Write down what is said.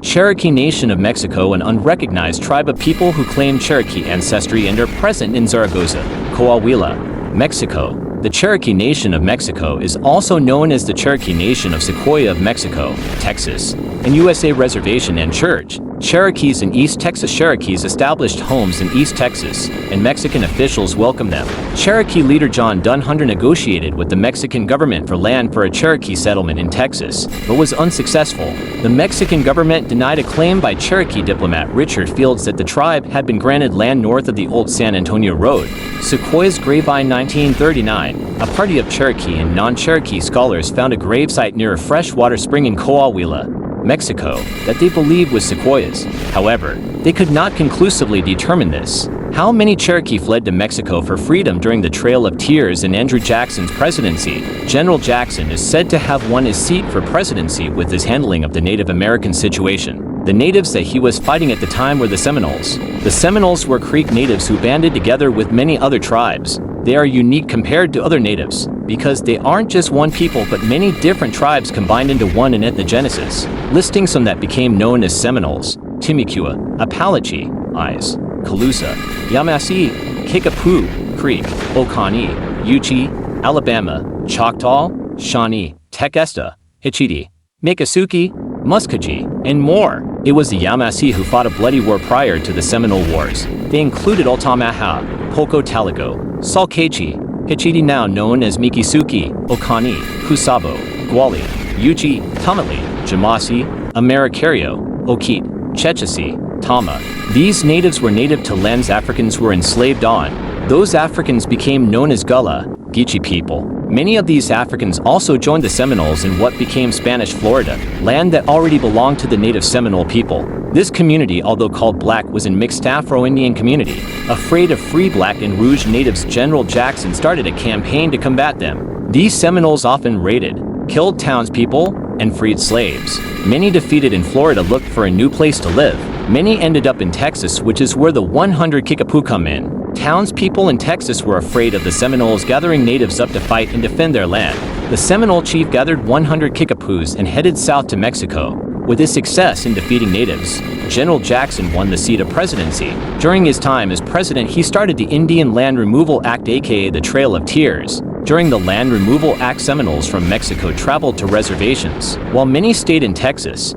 Cherokee Nation of Mexico, an unrecognized tribe of people who claim Cherokee ancestry and are present in Zaragoza, Coahuila, Mexico. The Cherokee Nation of Mexico is also known as the Cherokee Nation of Sequoia of Mexico, Texas, and USA Reservation and Church. Cherokees in East Texas. Cherokees established homes in East Texas, and Mexican officials welcomed them. Cherokee leader John Dunn Hunter negotiated with the Mexican government for land for a Cherokee settlement in Texas, but was unsuccessful. The Mexican government denied a claim by Cherokee diplomat Richard Fields that the tribe had been granted land north of the old San Antonio Road. Sequoia's Grapevine 1939. A party of Cherokee and non-Cherokee scholars found a gravesite near a freshwater spring in Coahuila, Mexico, that they believed was Sequoia's. However, they could not conclusively determine this. How many Cherokee fled to Mexico for freedom during the Trail of Tears in Andrew Jackson's presidency? General Jackson is said to have won his seat for presidency with his handling of the Native American situation. The natives that he was fighting at the time were the Seminoles. The Seminoles were Creek natives who banded together with many other tribes. They are unique compared to other natives, because they aren't just one people but many different tribes combined into one in ethnogenesis. Listing some that became known as Seminoles: Timucua, Apalachee, Eyes, Calusa, Yamasee, Kickapoo, Creek, Oconee, Yuchi, Alabama, Choctaw, Shawnee, Tequesta, Hitchiti, Miccosukee, Muskogee, and more. It was the Yamasee who fought a bloody war prior to the Seminole Wars. They included Altamaha, Pocotaligo, Salkechi, Hitchiti, now known as Miccosukee, Oconee, Kusabo, Gwali, Yuchi, Tamale, Jamasi, Americario, Okit, Chechesi, Tama. These natives were native to lands Africans were enslaved on. Those Africans became known as Gullah, Geechee people. Many of these Africans also joined the Seminoles in what became Spanish Florida, land that already belonged to the native Seminole people. This community, although called black, was a mixed Afro-Indian community. Afraid of free black and Rouge natives, General Jackson started a campaign to combat them. These Seminoles often raided, killed townspeople, and freed slaves. Many defeated in Florida looked for a new place to live. Many ended up in Texas, which is where the 100 Kickapoo come in. Townspeople in Texas were afraid of the Seminoles gathering natives up to fight and defend their land. The Seminole chief gathered 100 Kickapoos and headed south to Mexico. With his success in defeating natives, General Jackson won the seat of presidency. During his time as president, he started the Indian Land Removal Act, aka the Trail of Tears. During the Land Removal Act, Seminoles from Mexico traveled to reservations. While many stayed in Texas,